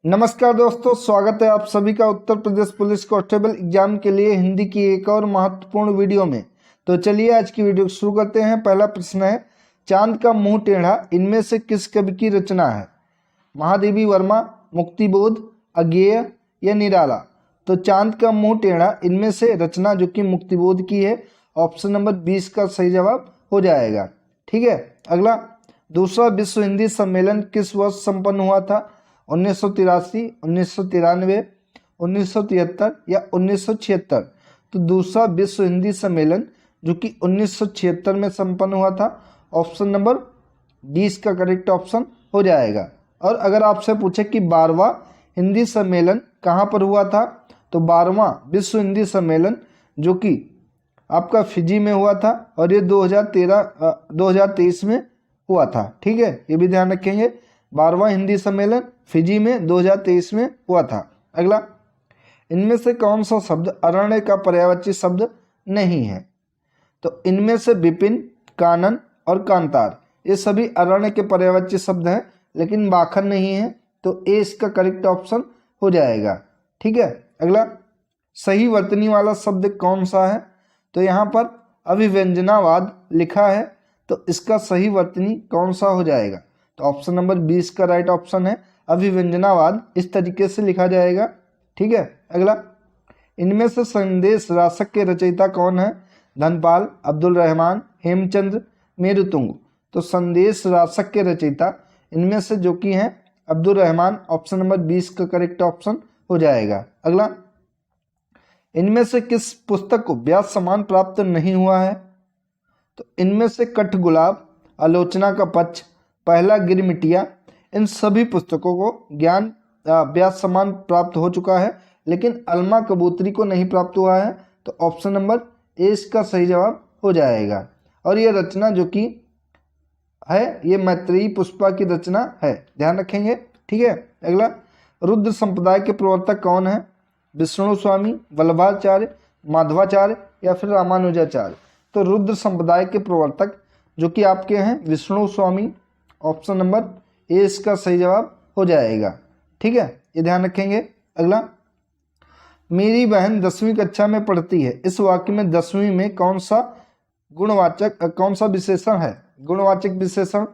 नमस्कार दोस्तों, स्वागत है आप सभी का Uttar Pradesh police constable exam के लिए हिंदी की एक और महत्वपूर्ण वीडियो में। तो चलिए आज की वीडियो शुरू करते हैं। पहला प्रश्न है, चांद का मुंह टेढ़ा इनमें से किस कवि की रचना है? महादेवी वर्मा, मुक्तिबोध, अज्ञेय या निराला? तो चांद का मुंह टेढ़ा इनमें से रचना जो कि मुक्तिबोध की है, ऑप्शन नंबर 20 का सही जवाब हो जाएगा। ठीक है। अगला, दूसरा विश्व हिंदी सम्मेलन किस वर्ष संपन्न हुआ था? 1983, 1993, 1973 या 1976? तो दूसरा विश्व हिंदी सम्मेलन जो कि 1976 में संपन्न हुआ था, ऑप्शन नंबर 20 का करेक्ट ऑप्शन हो जाएगा। और अगर आपसे पूछे कि 12वां हिंदी सम्मेलन कहाँ पर हुआ था, तो 12वां विश्व हिंदी सम्मेलन जो कि आपका फिजी में हुआ था और ये 2023 में हुआ था। ठीक है, ये भी ध्यान रखेंगे। 12वां हिंदी सम्मेलन फिजी में 2023 में हुआ था। अगला, इनमें से कौन सा शब्द अरण्य का पर्यायवाची शब्द नहीं है? तो इनमें से विपिन, कानन और कांतार ये सभी अरण्य के पर्यायवाची शब्द हैं, लेकिन माखन नहीं है, तो ए इसका करेक्ट ऑप्शन हो जाएगा। ठीक है। अगला, सही वर्तनी वाला शब्द कौन सा है? तो यहाँ पर अभिव्यंजनावाद लिखा है, तो इसका सही वर्तनी कौन सा हो जाएगा? तो ऑप्शन नंबर 20 का राइट ऑप्शन है अभिव्यंजनावाद, इस तरीके से लिखा जाएगा। ठीक है। अगला, इनमें से संदेश रासक के रचयिता कौन है? धनपाल, अब्दुल रहमान, हेमचंद्र, मेरुतुंग? तो संदेश रासक के रचयिता इनमें से जो कि हैं अब्दुल रहमान, ऑप्शन नंबर 20 का करेक्ट ऑप्शन हो जाएगा। अगला, इनमें से किस पुस्तक को व्यास सम्मान प्राप्त नहीं हुआ है? तो इनमें से कठगुलाब, आलोचना का पक्ष, पहला गिरमिटिया, इन सभी पुस्तकों को ज्ञान व्यास सम्मान प्राप्त हो चुका है, लेकिन अलमा कबूतरी को नहीं प्राप्त हुआ है, तो ऑप्शन नंबर ए इसका सही जवाब हो जाएगा। और ये रचना जो कि है ये मैत्रेयी पुष्पा की रचना है, ध्यान रखेंगे। ठीक है। अगला, रुद्र संप्रदाय के प्रवर्तक कौन है? विष्णु स्वामी, वल्लभाचार्य, माधवाचार्य या फिर रामानुजाचार्य? तो रुद्र संप्रदाय के प्रवर्तक जो कि आपके हैं विष्णु स्वामी, ऑप्शन नंबर ए इसका सही जवाब हो जाएगा। ठीक है, ये ध्यान रखेंगे। अगला, मेरी बहन 10वीं कक्षा में पढ़ती है, इस वाक्य में 10वीं में कौन सा विशेषण है? गुणवाचक विशेषण,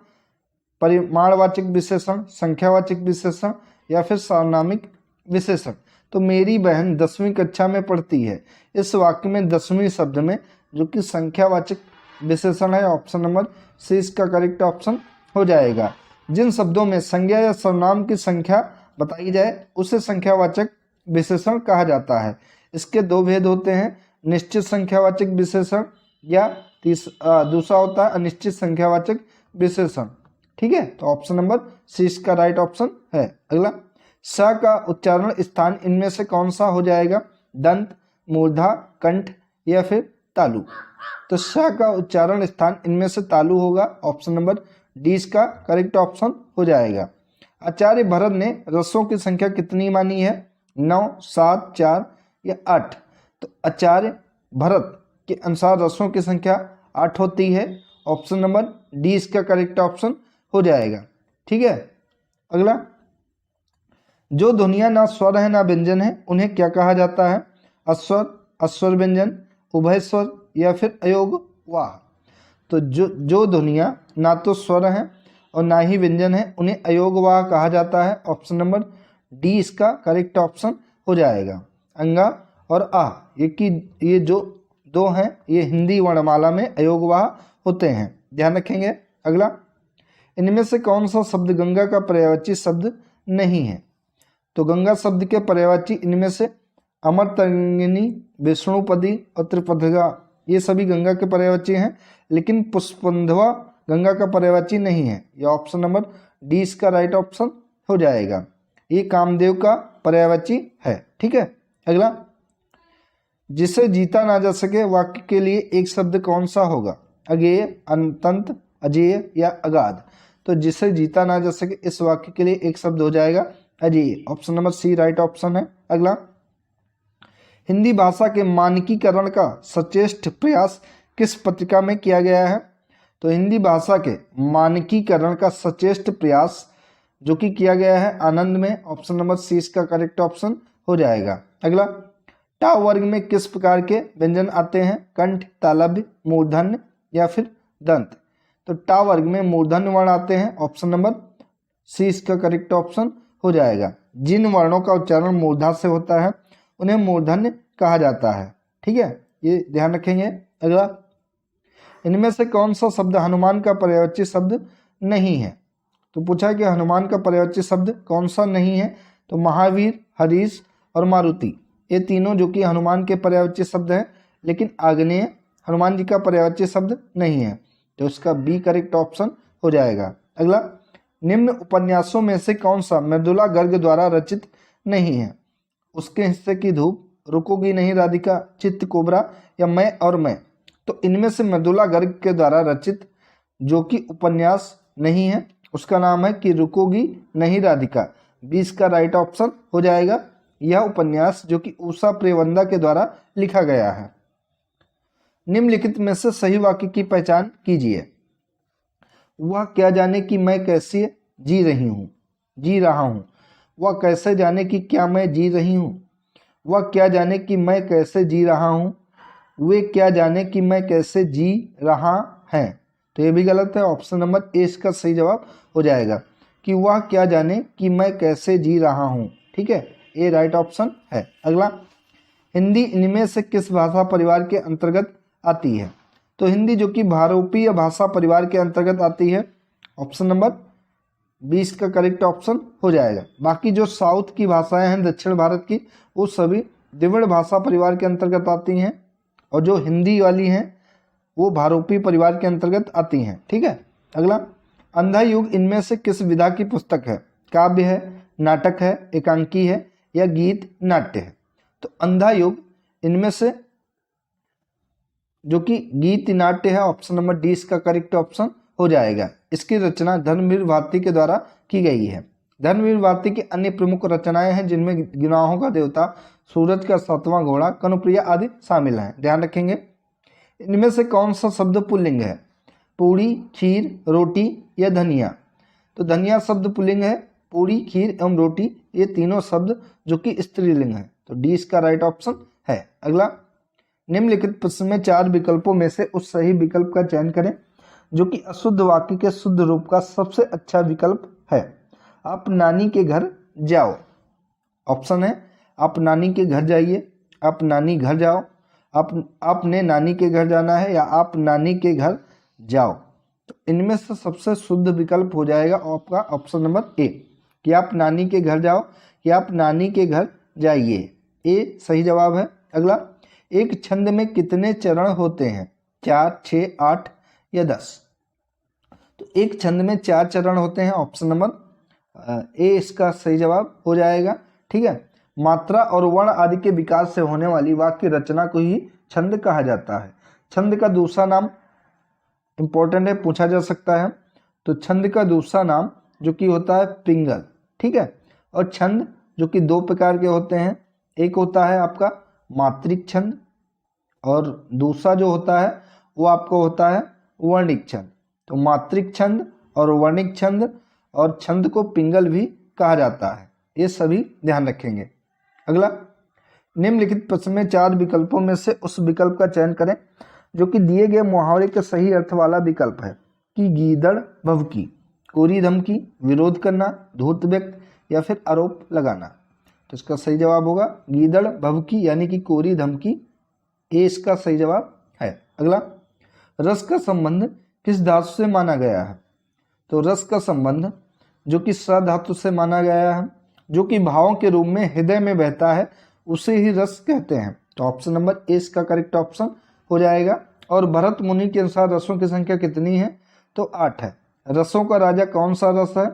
परिमाणवाचक विशेषण, संख्यावाचक विशेषण या फिर सार्वनामिक विशेषण? तो मेरी बहन 10वीं कक्षा में पढ़ती है, इस वाक्य में 10वीं शब्द में जो कि संख्यावाचक विशेषण है, ऑप्शन नंबर सी इसका करेक्ट ऑप्शन हो जाएगा। जिन शब्दों में संज्ञा या सर्वनाम की संख्या बताई जाए उसे संख्यावाचक विशेषण कहा जाता है। इसके दो भेद होते हैं, निश्चित संख्यावाचक विशेषण या दूसरा होता है अनिश्चित संख्यावाचक विशेषण। ठीक है, तो ऑप्शन नंबर सी इसका राइट ऑप्शन है। अगला, स का उच्चारण स्थान इनमें से कौन सा हो जाएगा? दंत, मूर्धा, कंठ या फिर तालु? तो स का उच्चारण स्थान इनमें से तालु होगा, ऑप्शन नंबर डी इसका करेक्ट ऑप्शन हो जाएगा। आचार्य भरत ने रसों की संख्या कितनी मानी है? 9, 7, 4 या 8? तो आचार्य भरत के अनुसार रसों की संख्या 8 होती है, ऑप्शन नंबर डी इसका करेक्ट ऑप्शन हो जाएगा। ठीक है। अगला, जो ध्वनियाँ ना स्वर है ना व्यंजन है उन्हें क्या कहा जाता है? अस्वर, अस्वर व्यंजन, उभय स्वर या फिर अयोग वाह? तो जो ध्वनियाँ ना तो स्वर हैं और ना ही व्यंजन है उन्हें अयोगवाह कहा जाता है, ऑप्शन नंबर डी इसका करेक्ट ऑप्शन हो जाएगा। अंगा और आ ये जो दो हैं ये हिंदी वर्णमाला में अयोगवाह होते हैं, ध्यान रखेंगे। अगला, इनमें से कौन सा शब्द गंगा का पर्यायवाची शब्द नहीं है? तो गंगा शब्द के पर्यायवाची इनमें से अमरतरंगिनी, विष्णुपदी और त्रिपथगा ये सभी गंगा के पर्यायवाची हैं, लेकिन पुष्पंधवा गंगा का पर्यायवाची नहीं है, यह ऑप्शन नंबर डी इसका राइट ऑप्शन हो जाएगा। ये कामदेव का पर्यायवाची है। ठीक है। अगला, जिसे जीता ना जा सके वाक्य के लिए एक शब्द कौन सा होगा? अज्ञेय, अनंत, अजेय या अगाध? तो जिसे जीता ना जा सके इस वाक्य के लिए एक शब्द हो जाएगा अजेय, option number C right option है। अगला, हिंदी भाषा के मानकीकरण का सचेष्ट प्रयास किस पत्रिका में किया गया है? तो हिंदी भाषा के मानकीकरण का सचेष्ट प्रयास जो कि किया गया है आनंद में। ऑप्शन नंबर सी इसका करेक्ट ऑप्शन हो जाएगा। अगला, टा वर्ग में किस प्रकार के व्यंजन आते हैं? कंठ, तालव्य, मूर्धन्य या फिर दंत। तो टा वर्ग में मूर्धन्य वर्ण आते हैं। ऑप्शन नंबर सी इसका करेक्ट ऑप्शन हो जाएगा। जिन वर्णों का उच्चारण मूर्धा से होता है उन्हें मूर्धन्य कहा जाता है। ठीक है, ये ध्यान रखेंगे। अगला, इनमें से कौन सा शब्द हनुमान का पर्यायवाची शब्द नहीं है? तो पूछा कि हनुमान का पर्यायवाची शब्द कौन सा नहीं है? तो महावीर, हरीश और मारुति, ये तीनों जो कि हनुमान के पर्यायवाची शब्द हैं, लेकिन आग्नेय हनुमान जी का पर्यायवाची शब्द नहीं है। तो इसका बी करेक्ट ऑप्शन हो जाएगा। अगला, निम्न उपन्यासों में से कौन सा मृदुला गर्ग द्वारा रचित नहीं है? उसके हिस्से की धूप, रुकोगी नहीं राधिका, चित्त कोबरा या मैं और मैं। तो इनमें से मृदुला गर्ग के द्वारा रचित जो कि उपन्यास नहीं है उसका नाम है कि रुकोगी नहीं राधिका। 20 का राइट ऑप्शन हो जाएगा। यह उपन्यास जो कि उषा प्रेवंदा के द्वारा लिखा गया है। निम्नलिखित में से सही वाक्य की पहचान कीजिए। वह क्या जाने कि मैं कैसे जी रहा हूँ। वह कैसे जाने कि क्या मैं जी रही हूँ। वह क्या जाने कि मैं कैसे जी रहा हूँ। वे क्या जाने कि मैं कैसे जी रहा है। तो ये भी गलत है। ऑप्शन नंबर ए इसका सही जवाब हो जाएगा कि वह क्या जाने कि मैं कैसे जी रहा हूँ। ठीक है, ए राइट ऑप्शन है। अगला, हिंदी इनमें से किस भाषा परिवार के अंतर्गत आती है? तो हिंदी जो कि भारोपीय भाषा परिवार के अंतर्गत आती है। ऑप्शन नंबर 20 का करेक्ट ऑप्शन हो जाएगा। बाकी जो साउथ की भाषाएं हैं दक्षिण भारत की, वो सभी द्रविड़ भाषा परिवार के अंतर्गत आती हैं, और जो हिंदी वाली हैं वो भारोपी परिवार के अंतर्गत आती हैं। ठीक है। अगला, अंधा युग इनमें से किस विधा की पुस्तक है? काव्य है, नाटक है, एकांकी है या गीत नाट्य है? तो अंधा युग इनमें से जो कि गीत नाट्य है। ऑप्शन नंबर डी इसका करेक्ट ऑप्शन हो जाएगा। इसकी रचना धर्मवीर भारती के द्वारा की गई है। धर्मवीर भारती की अन्य प्रमुख रचनाएं हैं जिनमें गिनाहों का देवता, सूरज का सातवां घोड़ा, कनुप्रिया आदि शामिल हैं। ध्यान रखेंगे। इनमें से कौन सा शब्द पुल्लिंग है? पूड़ी, खीर, रोटी या धनिया? तो धनिया शब्द पुल्लिंग है। पूड़ी, खीर एवं रोटी ये तीनों शब्द जो कि स्त्रीलिंग है। तो डी इसका राइट ऑप्शन है। अगला, निम्नलिखित प्रश्न में 4 विकल्पों में से उस सही विकल्प का चयन करें जो कि अशुद्ध वाक्य के शुद्ध रूप का सबसे अच्छा विकल्प है। आप नानी के घर जाओ। ऑप्शन है आप नानी के घर जाइए, आप नानी घर जाओ, आपने नानी के घर जाना है या आप नानी के घर जाओ। तो इनमें से सबसे शुद्ध विकल्प हो जाएगा आपका ऑप्शन नंबर ए कि आप नानी के घर जाओ या आप नानी के घर जाइए। ए सही जवाब है। अगला, एक छंद में कितने चरण होते हैं? 4, 6, 8 या 10? तो एक छंद में 4 चरण होते हैं। ऑप्शन नंबर ए इसका सही जवाब हो जाएगा। ठीक है। मात्रा और वर्ण आदि के विकास से होने वाली वाक्य रचना को ही छंद कहा जाता है। छंद का दूसरा नाम इंपॉर्टेंट है, पूछा जा सकता है। तो छंद का दूसरा नाम जो कि होता है पिंगल। ठीक है। और छंद जो कि 2 प्रकार के होते हैं, एक होता है आपका मात्रिक छंद और दूसरा जो होता है वो आपको होता है वर्णिक छंद। तो मात्रिक छंद और वर्णिक छंद और छंद को पिंगल भी कहा जाता है। ये सभी ध्यान रखेंगे। अगला, निम्नलिखित प्रश्न में 4 विकल्पों में से उस विकल्प का चयन करें जो कि दिए गए मुहावरे के सही अर्थ वाला विकल्प है कि गीदड़ भभकी, कोरी धमकी, विरोध करना, धूर्त व्यक्त या फिर आरोप लगाना। तो इसका सही जवाब होगा गीदड़ भभकी यानी कि कोरी धमकी। ए इसका सही जवाब है। अगला, रस का संबंध किस धातु से माना गया है? तो रस का संबंध जो कि स धातु से माना गया है, जो कि भावों के रूप में हृदय में बहता है, उसे ही रस कहते हैं। तो ऑप्शन नंबर ए इसका करेक्ट ऑप्शन हो जाएगा। और भरत मुनि के अनुसार रसों की संख्या कितनी है? तो 8 है। रसों का राजा कौन सा रस है?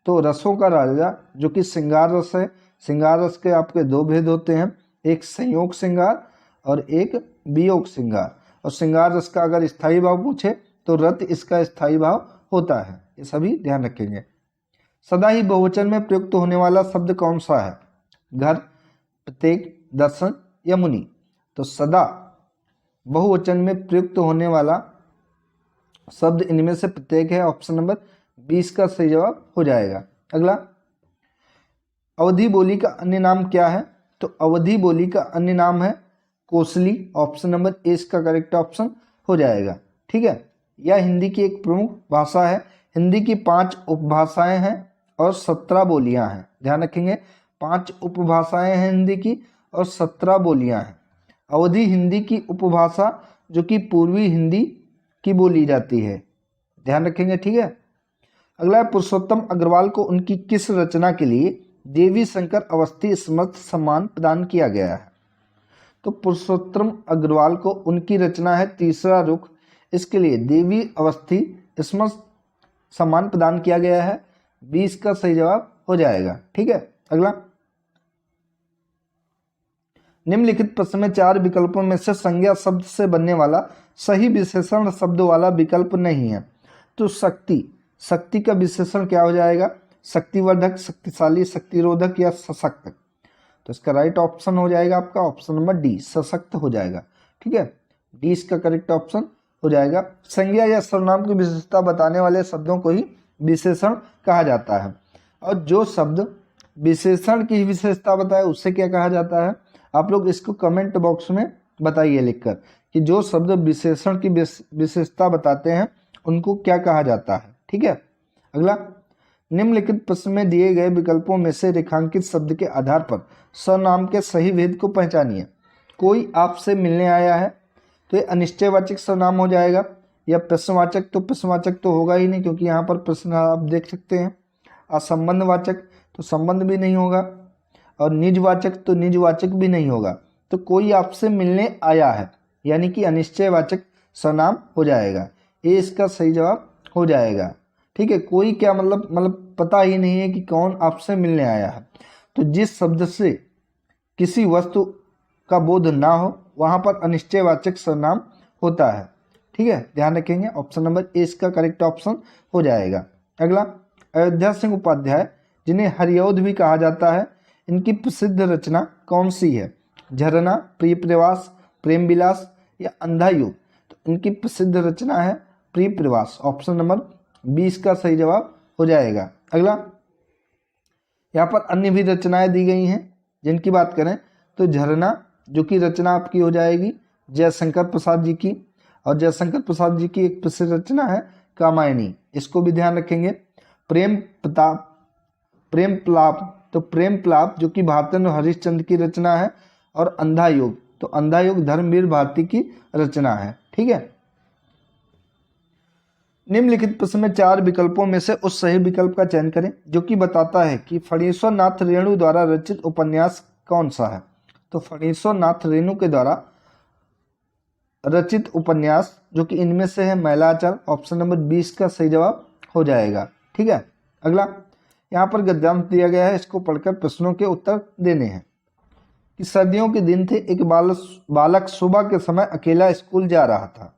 तो रसों का राजा जो कि श्रृंगार रस है। श्रृंगार रस के आपके 2 भेद होते हैं, एक संयोग श्रृंगार और एक वियोग श्रृंगार। और श्रृंगार रस का अगर स्थायी भाव पूछे तो रत इसका स्थायी भाव होता है। ये सभी ध्यान रखेंगे। सदा ही बहुवचन में प्रयुक्त होने वाला शब्द कौन सा है? घर, प्रत्येक, दर्शन या मुनि? तो सदा बहुवचन में प्रयुक्त होने वाला शब्द इनमें से प्रत्येक है। ऑप्शन नंबर 20 का सही जवाब हो जाएगा। अगला, अवधी बोली का अन्य नाम क्या है? तो अवधी बोली का अन्य नाम है कोसली। ऑप्शन नंबर ए इसका करेक्ट ऑप्शन हो जाएगा। ठीक है, यह हिंदी की एक प्रमुख भाषा है। हिंदी की 5 उपभाषाएं हैं और 17 बोलियां हैं। ध्यान रखेंगे, 5 उपभाषाएं हैं हिंदी की और 17 बोलियां हैं। अवधी हिंदी की उपभाषा जो कि पूर्वी हिंदी की बोली जाती है। ध्यान रखेंगे। ठीक है, अगला है पुरुषोत्तम अग्रवाल को उनकी किस रचना के लिए देवी शंकर अवस्थी स्मृति सम्मान प्रदान किया गया है? तो पुरुषोत्तम अग्रवाल को उनकी रचना है तीसरा रुख, इसके लिए देवी अवस्थी स्मृति सम्मान प्रदान किया गया है। 20 का सही जवाब हो जाएगा। ठीक है, अगला, निम्नलिखित प्रश्न में 4 विकल्पों में से संज्ञा शब्द से बनने वाला सही विशेषण शब्द वाला विकल्प नहीं है। तो शक्ति का विशेषण क्या हो जाएगा? शक्तिवर्धक, शक्तिशाली, शक्तिरोधक या सशक्त। तो इसका राइट ऑप्शन हो जाएगा आपका ऑप्शन नंबर डी, सशक्त हो जाएगा। ठीक है, डी इसका करेक्ट ऑप्शन हो जाएगा। संज्ञा या सर्वनाम की विशेषता बताने वाले शब्दों को ही विशेषण कहा जाता है, और जो शब्द विशेषण की विशेषता बताए उससे क्या कहा जाता है? आप लोग इसको कमेंट बॉक्स में बताइए लिखकर कि जो शब्द विशेषण की विशेषता बताते हैं उनको क्या कहा जाता है। ठीक है, अगला, निम्नलिखित प्रश्न में दिए गए विकल्पों में से रेखांकित शब्द के आधार पर सर्वनाम के सही भेद को पहचानिए। कोई आपसे मिलने आया है, तो ये अनिश्चयवाचक सर्वनाम हो जाएगा, या प्रश्नवाचक, तो प्रश्नवाचक तो होगा ही नहीं क्योंकि यहाँ पर प्रश्न आप देख सकते हैं। असंबंधवाचक, तो संबंध भी नहीं होगा, और निजवाचक, तो निजवाचक भी नहीं होगा। तो कोई आपसे मिलने आया है यानी कि अनिश्चयवाचक सर्वनाम हो जाएगा। ये इसका सही जवाब हो जाएगा। ठीक है, कोई क्या मतलब पता ही नहीं है कि कौन आपसे मिलने आया है। तो जिस शब्द से किसी वस्तु का बोध ना हो वहां पर अनिश्चयवाचक सर्वनाम होता है। ठीक है, ध्यान रखेंगे, ऑप्शन नंबर ए इसका करेक्ट ऑप्शन हो जाएगा। अगला, अयोध्या सिंह उपाध्याय जिन्हें हरिऔध भी कहा जाता है, इनकी प्रसिद्ध रचना कौन सी है? झरना, प्रिय प्रवास, प्रेम विलास या अंधा युग। तो इनकी प्रसिद्ध रचना है प्रिय प्रवास। ऑप्शन नंबर 20 का सही जवाब हो जाएगा। अगला, यहाँ पर अन्य भी रचनाएं दी गई हैं जिनकी बात करें तो झरना जो कि रचना आपकी हो जाएगी जयशंकर प्रसाद जी की, और जयशंकर प्रसाद जी की एक प्रसिद्ध रचना है कामायनी, इसको भी ध्यान रखेंगे। प्रेम प्लाप, तो प्रेम प्लाप जो कि भारतेंद्र हरिश्चंद्र की रचना है, और अंधा युग, तो अंधा युग धर्मवीर भारती की रचना है। ठीक है, निम्नलिखित प्रश्न में 4 विकल्पों में से उस सही विकल्प का चयन करें जो कि बताता है कि फणीश्वर नाथ रेणु द्वारा रचित उपन्यास कौन सा है। तो फणीश्वर नाथ रेणु के द्वारा रचित उपन्यास जो कि इनमें से है मैलाचल। ऑप्शन नंबर 20 का सही जवाब हो जाएगा। ठीक है, अगला, यहाँ पर गद्यांश दिया गया है, इसको पढ़कर प्रश्नों के उत्तर देने हैं। कि सर्दियों के दिन थे, एक बालक सुबह के समय अकेला स्कूल जा रहा था।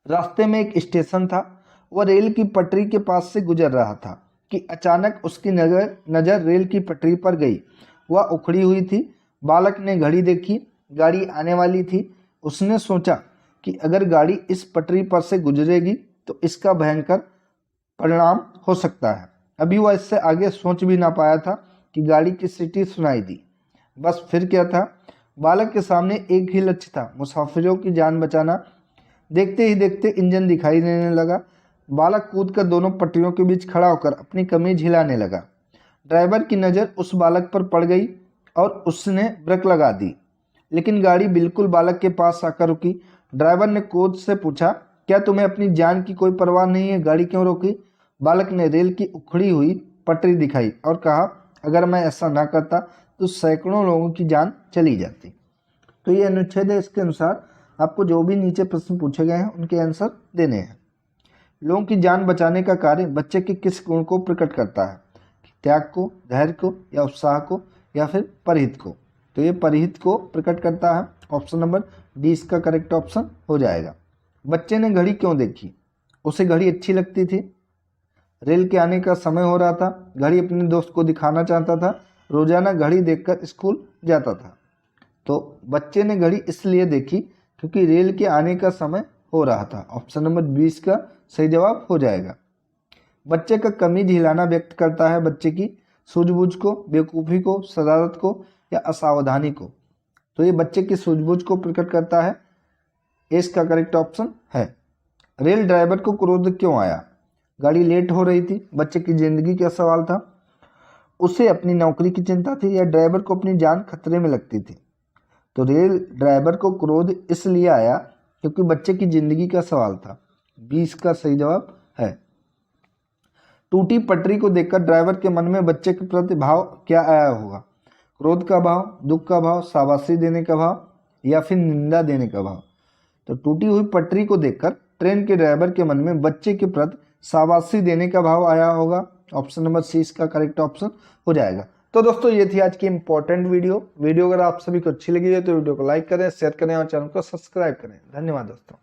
रास्ते में एक स्टेशन था, वह रेल की पटरी के पास से गुजर रहा था कि अचानक उसकी नज़र रेल की पटरी पर गई। वह उखड़ी हुई थी। बालक ने घड़ी देखी, गाड़ी आने वाली थी। उसने सोचा कि अगर गाड़ी इस पटरी पर से गुजरेगी तो इसका भयंकर परिणाम हो सकता है। अभी वह इससे आगे सोच भी ना पाया था कि गाड़ी की सीटी सुनाई दी। बस फिर क्या था, बालक के सामने एक ही लक्ष्य था, मुसाफिरों की जान बचाना। देखते ही देखते इंजन दिखाई देने लगा। बालक कूदकर दोनों पटरियों के बीच खड़ा होकर अपनी कमीज हिलाने लगा। ड्राइवर की नज़र उस बालक पर पड़ गई और उसने ब्रेक लगा दी, लेकिन गाड़ी बिल्कुल बालक के पास आकर रुकी। ड्राइवर ने कोच से पूछा, क्या तुम्हें अपनी जान की कोई परवाह नहीं है, गाड़ी क्यों रोकी? बालक ने रेल की उखड़ी हुई पटरी दिखाई और कहा, अगर मैं ऐसा ना करता तो सैकड़ों लोगों की जान चली जाती। तो ये अनुच्छेद है, इसके अनुसार आपको जो भी नीचे प्रश्न पूछे गए हैं उनके आंसर देने हैं। लोगों की जान बचाने का कार्य बच्चे के किस गुण को प्रकट करता है? त्याग को, धैर्य को, या उत्साह को, या फिर परहित को? तो ये परहित को प्रकट करता है। ऑप्शन नंबर डी इसका करेक्ट ऑप्शन हो जाएगा। बच्चे ने घड़ी क्यों देखी? उसे घड़ी अच्छी लगती थी, रेल के आने का समय हो रहा था, घड़ी अपने दोस्त को दिखाना चाहता था, रोजाना घड़ी देखकर स्कूल जाता था। तो बच्चे ने घड़ी इसलिए देखी क्योंकि रेल के आने का समय हो रहा था। ऑप्शन नंबर 20 का सही जवाब हो जाएगा। बच्चे का कमीज हिलाना व्यक्त करता है बच्चे की सूझबूझ को, बेवकूफ़ी को, शरारत को या असावधानी को। तो ये बच्चे की सूझबूझ को प्रकट करता है। इसका करेक्ट ऑप्शन है। रेल ड्राइवर को क्रोध क्यों आया? गाड़ी लेट हो रही थी, बच्चे की जिंदगी का सवाल था, उसे अपनी नौकरी की चिंता थी, या ड्राइवर को अपनी जान खतरे में लगती थी। तो रेल ड्राइवर को क्रोध इसलिए आया क्योंकि बच्चे की जिंदगी का सवाल था। 20 का सही जवाब है। टूटी पटरी को देखकर ड्राइवर के मन में बच्चे के प्रति भाव क्या आया होगा? क्रोध का भाव, दुख का भाव, शाबाशी देने का भाव या फिर निंदा देने का भाव। तो टूटी हुई पटरी को देखकर ट्रेन के ड्राइवर के मन में बच्चे के प्रति शाबाशी देने का भाव आया होगा। ऑप्शन नंबर सी इसका करेक्ट ऑप्शन हो जाएगा। तो दोस्तों ये थी आज की इंपॉर्टेंट वीडियो। अगर आप सभी को अच्छी लगी है तो वीडियो को लाइक करें, शेयर करें और चैनल को सब्सक्राइब करें। धन्यवाद दोस्तों।